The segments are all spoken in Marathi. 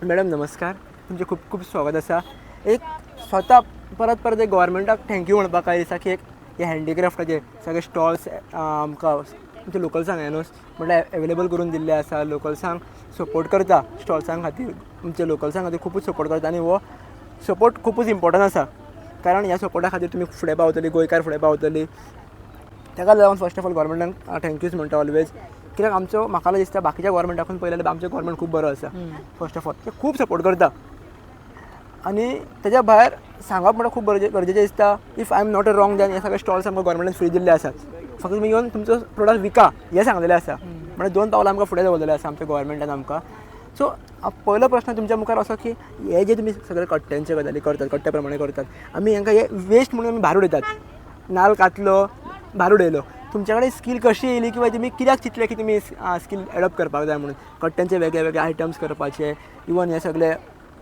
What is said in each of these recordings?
मॅडम नमस्कार. तुमचे खूप खूप स्वागत असा. एक स्वतः परत परत एक गव्हर्मेंटाक थँक्यू म्हणपाक काय दिसा की एक हे हँडीक्राफ्टाचे सगळे स्टॉल्स आमकां आमच्या लोकल्सांक न्हू म्हटल्यार अवेलेबल करून दिल्ले आसा. लोकल्सांक सपोर्ट करता स्टॉल्सां खातीर, आमच्या लोकल्सां खातीर खूबच सपोर्ट करता आनी हो सपोर्ट खूबच इम्पॉर्टंट आसा. कारण ह्या सपोर्टा खातीर तुमी फुडें पावतली, गोंयकार फुडें पावतली. ताका लागून फर्स्ट ऑफ ऑल गव्हर्मेंटाक थँक्यूच म्हणटा ऑलवेज. कित्याक आमचो म्हाका दिसता बाकीच्या गव्हर्मेंटाकून पळयल्यार आमचो गव्हर्मेंट खूब बरो आसा. फर्स्ट ऑफ ऑल ते खूब सपोर्ट करता आनी तेज्या भायर सांगप म्हणल्यार खूब गरजेचें दिसता. If I am not a wrong than हे सगळे स्टॉल्स आमकां गव्हर्मेंटान फ्री दिल्ले आसात. फक्त तुमी येवन तुमचो प्रोडक्ट विका हें सांगलेलें आसा. म्हणजे 2 पावलां आमकां फुडें दवरलेलें आसा आमच्या गव्हर्मेंटान आमकां. सो पयलो प्रश्न तुमच्या मुखार असो की हे जे तुमी सगळे कट्ट्यांचे गजाली करतात, कट्ट्या प्रमाणे करतात, आमी हांकां हे वेस्ट म्हणून आमी भायर उडयतात. नाल्ल कातलो भायर उडयलो. तुमच्या कडेन स्कील कशी येयली किंवा तुमी कित्याक चिंतलें की तुमी स्कील एडॉप्ट करपाक जाय म्हणून कट्ट्यांचे वेगळे वेगळे आयटम्स करपाचे. इवन हे सगळे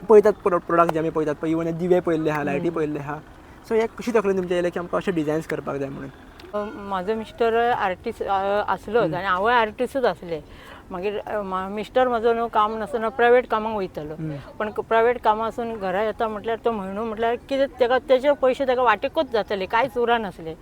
पळयतात प्रोडक्ट जे आमी पळयतात पळय, इवन हे दिवे पळयल्ले आहा, लायटी पळयल्ले आहा. सो हे कशी तकलेन तुमच्या येयलें की आमकां अशे डिझायन्स करपाक जाय म्हणून? म्हाजो मिस्टर आर्टिस्ट आसलोच आनी हांवूय आर्टिस्टूच आसलें. मागीर मिस्टर म्हजो न्हू काम नासतना प्रायवेट कामाक वयतालो. पण प्रायवेट कामासून घरा येता म्हटल्यार तो म्हयनो म्हटल्यार कितें ताका तेजे पयशे ताका वाटेकूच जाताले, कांयच उरनासलें.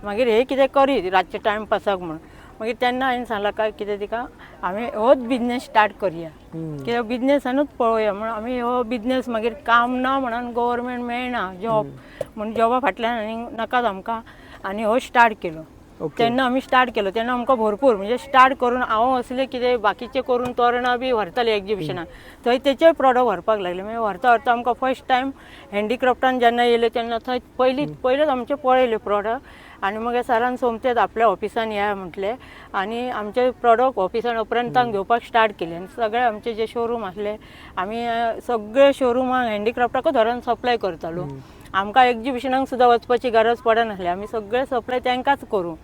मागीर हे कितें करी रातचे टायमपासाक म्हूण. मागीर तेन्ना हांवें सांगलां काय कितें तिका आमी होच बिजनेस स्टार्ट करुया, कित्याक बिजनेसानूच पळोवया म्हणून आमी हो बिजनेस. मागीर काम ना म्हणून गव्हर्मेंट मेळना जॉब म्हणून जॉबा फाटल्यान आनी नाकाच आमकां आनी हो स्टार्ट केलो. तेन्ना आमी स्टार्ट केलो तेन्ना आमकां भरपूर म्हणजे स्टार्ट करून हांव असलें कितें बाकीचें करून तोरणां बी व्हरतालें एग्जिबिशनाक. थंय तेचे प्रॉडक्ट व्हरपाक लागले. मागीर व्हरता व्हरता आमकां फर्स्ट टायम हँडीक्राफ्टान जेन्ना येयलें तेन्ना थंय पयलेच आमचे पळयले प्रॉडक्ट. आनी मागीर सरान सोमतेच आपल्या ऑफिसान या म्हटलें आनी आमचे प्रॉडक्ट ऑफिसान उपरांतांक घेवपाक स्टार्ट केले. आनी सगळे आमचे जे शोरूम आसले आमी सगळे शोरुमांक हँडीक्राफ्टाकूच व्हरून सप्लाय करतालो. आमकां एग्जिबिशनाक सुद्दां वचपाची गरज पडनासली. आमी सगळे सप्लाय तांकांच करूं.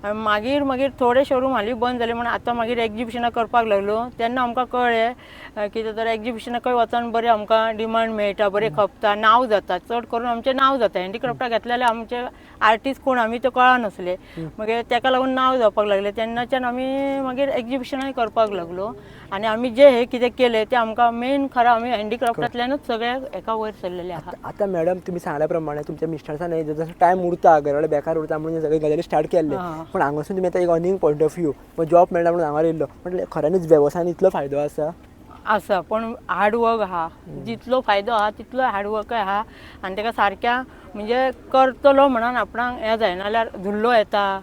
मागीर मागीर थोडे शोरूम हालीं बंद जाले म्हणून आतां मागीर एग्जिबिशनाक करपाक लागलो. तेन्ना आमकां कळ्ळें कितें तर एग्जिबिशनाकय वचोन बरें आमकां डिमांड मेळटा, बरें खपता, नांव जाता. चड करून आमचें नांव जाता. हँडीक्राफ्टाक घेतलेले आमचे आर्टिस्ट कोण आमी ते कळनासले. मागीर ताका लागून नांव जावपाक लागलें. तेन्नाच्यान आमी मागीर एग्जिबिशनाय करपाक लागलो. आनी आमी जे हे कितें केलें तें आमकां मेन खरें आमी हँडीक्राफ्टांतल्यानूच सगळ्याक एका वयर सरलेले आहा. आतां मॅडम तुमी सांगल्या प्रमाणे तुमच्या मिस्टर्सान जसो टायम उरता घरा बेकार उरता म्हणून सगळे गजाली स्टार्ट केल्ले. पण हांगासून तुमी आतां एक earning point of view job मेळटा म्हणून हांगा येयलो म्हटल्यार खऱ्यांनीच वेवसायान इतलो फायदो आसा? आसा पण हार्डवर्क आहा. जितलो फायदो आहा तितलो हार्डवर्कय आहा. आनी ताका सारक्या म्हणजे करतलो म्हणून आपणाक हें जायना जाल्यार धुल्लो येता,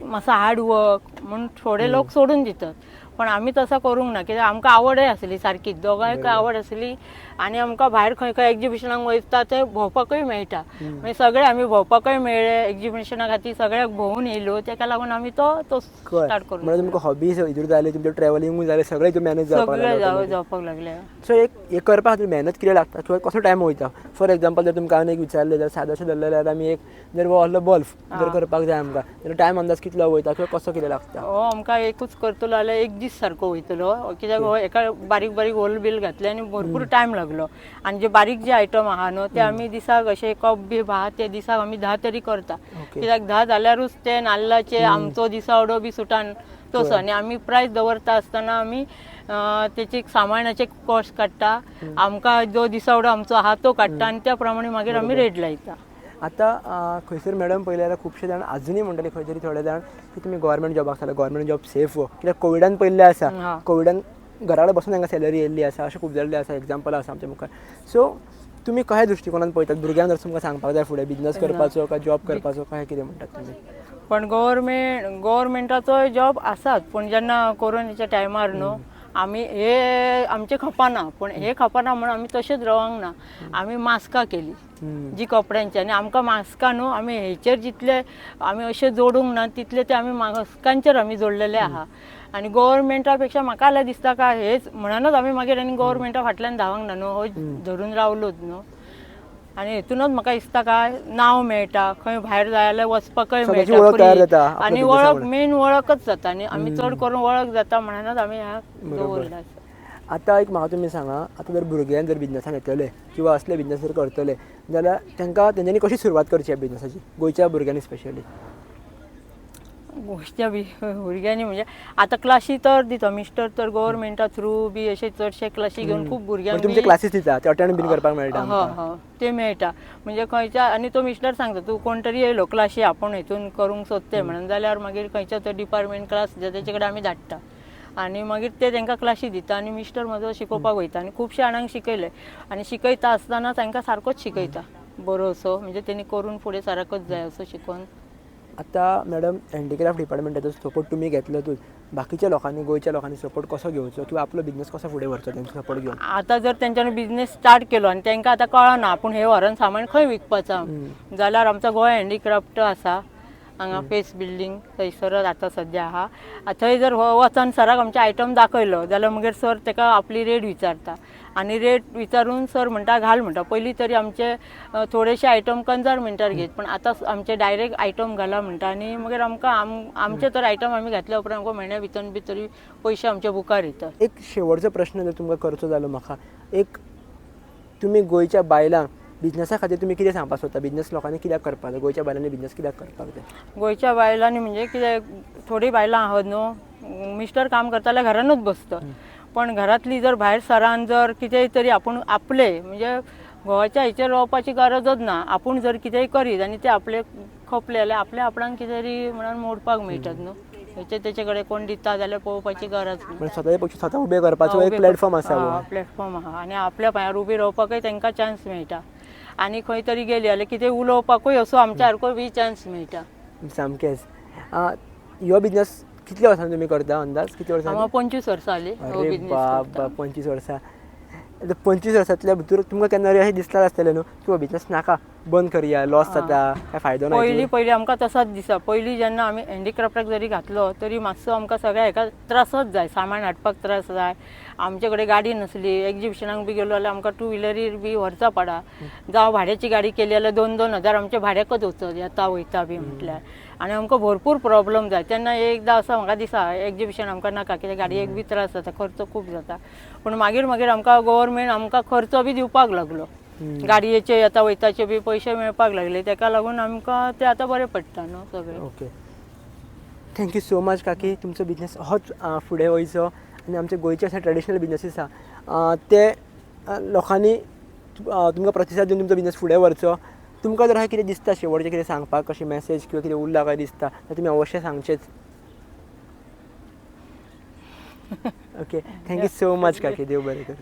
मातसो हार्डवर्क म्हणून थोडे लोक सोडून दितात. पण आमी तसो करूंक ना कित्याक आमकां आवडय आसली सारकी, दोगांयकय आवड आसली. आनी आमकां भायर खंय खंय एग्जिबिशनाक वयता ते भोंवपाकय मेळटा. मागीर सगळे आमी भोंवपाकय मेळ्ळे एग्जिबिशना खातीर, सगळ्याक भोंवून येयलो. ताका लागून आमी तो स्टार्ट करूं. म्हणजे तुमकां हॉबीज हितूर जाले, तुमचे ट्रॅव्हलिंगूय जालें, सगळें तुमी मॅनेज जावपाक लागले. सो हे करपा खातीर मेहनत कितें लागता किंवा कसो टायम वयता? फॉर एक्झाम्पल जर तुमकां हांवें एक विचारलें जाल्यार सादेशें धरलें जाल्यार आमी एक जर हो असलो बल्ब जर करपाक जाय आमकां जाल्यार टायम अंदाज कितलो वयता किंवा कसो कितें लागता? हो आमकां एकूच करतलो जाल्यार एक दीस सारको वयतलो. कित्याक हो एका बारीक बारीक होल बील घातले आनी भरपूर टायम लागलो. आनी जे बारीक जे आयटम आहा न्हू ते आमी दिसाक अशे कप बी आहा ते दिसाक आमी 10 तरी करता. कित्याक 10 जाल्यारूच ते नाल्लाचे आमचो दिसावडो बी सुटान तसो. आनी आमी प्रायस दवरता आसतना आमी तेचे सामानाचे कॉस्ट काडटा, आमकां जो दिसावडो आमचो आहा तो काडटा आनी त्या प्रमाणे मागीर आमी रेट लायता. आतां खंयसर मॅडम पळयलें जाल्यार खुबशे जाण आजुनूय म्हणटले खंय तरी थोडे जाण की तुमी गव्हर्मेंट जॉबाक जाल्यार गव्हर्मेंट जॉब सेफ कित्याक कोविडान पयल्लें आसा. कोविडान घरा कडेन बसून तांकां सॅलरी येयल्ली आसा अशें खूब जाल्लें आसा. एग्जाम्पल आसा आमच्या मुखार. सो तुमी कशा दृश्टिकोनान पळयतात? भुरग्यांक जर तुमकां सांगपाक जाय फुडें बिजनस करपाचो काय जॉब करपाचो काय कितें म्हणटात तुमी? पण गव्हर्मेंटाचो जॉब आसात. पण जेन्ना कोरोनाच्या टायमार न्हू आमी हे आमचे खपना. पण हे खपना म्हणून आमी तशेंच रावंक ना. आमी मास्कां केली जी कपड्यांची. आनी आमकां मास्कां न्हू आमी हेचेर जितले आमी अशें जोडूंक ना तितले ते आमी मास्कांचेर आमी जोडलेले आहा. आनी गव्हर्मेंटा पेक्षा म्हाका जाल्यार दिसता काय हेच म्हणूनच आमी मागीर आनी गव्हर्मेंटा फाटल्यान धांवंक ना न्हू. हो धरून रावलोच न्हू. आनी हेतूनच म्हाका दिसता काय नांव मेळटा, खंय भायर जाय जाल्यार वचपाकय मेळटा. आनी वळख मेन वळखच जाता. आनी आमी चड करून वळख जाता म्हणूनच आमी ह्या दवरला आसा. आतां एक म्हाका तुमी सांगा, आतां जर भुरग्यान जर बिजनसान येतले किंवा असले बिजनस जर करतले जाल्यार तांकां तेंच्यांनी कशी सुरवात करची ह्या बिजनसाची, गोंयच्या भुरग्यांनी स्पेशली? गोंयच्या भुरग्यांनी म्हणजे आता क्लासी तर दिता मिस्टर तर गव्हर्मेंटा थ्रू बी अशे चडशे क्लासी घेवन खूप भुरग्यांक तुमचे क्लासीस दिता ते अटेंड बीन करपाक मेळटा हय ते मेळटा म्हणजे खंयच्या आनी तो मिस्टर सांगता तूं कोण तरी येयलो क्लासी आपण हितून करूंक सोदते म्हणून जाल्यार मागीर खंयच्या तो डिपार्टमेंट क्लास तेचे कडेन आमी धाडटा आनी मागीर ते तांकां क्लासी दिता आनी मिस्टर म्हजो शिकोवपाक वयता आनी खुबशे जाणांक शिकयले आनी शिकयता आसतना तांकां सारकोच शिकयता बरो असो म्हणजे तेणी करून फुडें सारकोच जाय असो शिकोवन. आता मॅडम हँडीक्राफ्ट डिपार्टमेंटाचो सपोर्ट तुम्ही घेतलोच बाकीच्या लोकांनी गोंयच्या लोकांनी सपोर्ट कसो घेवचो किंवा आपलो बिझनेस कसो फुडें व्हरचो त्यांचो सपोर्ट घेवन. आता जर तेंच्यांनी बिझनेस स्टार्ट केलो आनी तांकां आतां कळना आपूण हे व्हरून सामान खंय विकपाचें जाल्यार आमचो गोंय हँडीक्राफ्ट आसा हांगा फेस बिल्डींग थंयसरच आतां सद्या आहा थंय जर वचून सराक आमचे आयटम दाखयलो जाल्यार मागीर सर ताका आपली रेट विचारता आनी रेट विचारून सर म्हणटा घाल म्हणटा पयलीं तरी आमचे थोडेशे आयटम कंजारमेंटार घेत पण आतां आमचे डायरेक्ट आयटम घाला म्हणटा आनी मागीर आमकां आमचे तर आयटम आमी घातल्या उपरांत आमकां म्हयन्या भितर तरी पयशे आमचे बुकार येता. एक शेवटचो प्रश्न जर तुमकां करचो जालो म्हाका एक तुमी गोंयच्या बायलांक बिझनेसा खातीर तुमी कितें सांगपाक सोदता बिझनेस लोकांनी कित्याक करपाक जाय गोंयच्या बायलांनी बिझनेस कित्याक करपाक जाय. गोंयच्या बायलांनी म्हणजे कितें थोडी बायलां आहात न्हू मिस्टर काम करता जाल्यार घरानूच बसता पण घरातली जर भायर सरान जर कितेंय तरी आपूण आपले म्हणजे गोवाच्या हेचेर रावपाची गरजच ना आपूण जर कितेंय करीत आनी ते आपले खपले जाल्यार आपल्या आपणाक कितें तरी म्हणून मोडपाक मेळटात न्हू हेचे तेचे कडेन कोण दिता जाल्यार पळोवपाची गरज ना. स्वताचे पक्ष स्वता उबे करपाचो एक प्लॅटफॉर्म आसा प्लॅटफॉर्म आहा आनी आपल्या पांयार उबी रावपाकय तांकां चान्स मेळटा आनी खंय तरी गेली जाल्यार कितें उलोवपाकूय असो आमच्या सारको बी चान्स मेळटा. सामकेंच हो बिझनेस कितल्या वर्सांनी तुमी करता अंदाज कितल्या वर्सांनी. हांव 25 वर्सां जाली हो अरे बिझनेस बाबा 25 वर्सां 25 वर्सांतल्या भितर तुमकां केन्ना अशें दिसता आसतलें न्हू की हो बिझनेस नाका बंद करया लॉस जाता काय फायदो ना. पयलीं आमकां तसोच दिसा पयलीं जेन्ना आमी हँडीक्राफ्टाक जरी घातलो तरी मातसो आमकां सगळ्या हेका त्रासच जाय सामान हाडपाक त्रास जाय आमचे कडेन गाडी नासली एक्झिबिशनाक बी गेलो जाल्यार आमकां 2 व्हिलरीर बी व्हरचा पडा जावं भाड्याची गाडी केली जाल्यार 2-2 हजार आमचे भाड्याकच वचत येता वयता बी म्हटल्यार आनी आमकां भरपूर प्रॉब्लम जाय तेन्ना एकदां असो म्हाका दिसा एक्झिबिशन आमकां नाका कित्याक गाडयेक बी त्रास जाता खर्च खूब जाता पूण मागीर आमकां गव्हर्मेंट आमकां खर्च बी दिवपाक लागलो गाडयेचे येता वयताचे बी पयशे मेळपाक लागले ताका लागून आमकां ते आतां बरें पडटा न्हू सगळें. ओके थँक्यू सो मच काकी तुमचो बिझनेस होच फुडें वयचो आनी आमचे गोंयचे अशे ट्रेडिशनल बिझनेसीस आसा ते लोकांनी तुमकां प्रतिसाद दिवन तुमचो बिझनेस फुडें व्हरचो. तुमकां जर कितें दिसता शेवटचें कितें सांगपाक कशी मॅसेज किंवा कितें उरला काय दिसता जाल्यार तुमी अवश्य सांगचेच. ओके थँक्यू सो मच काकी देव बरें कर.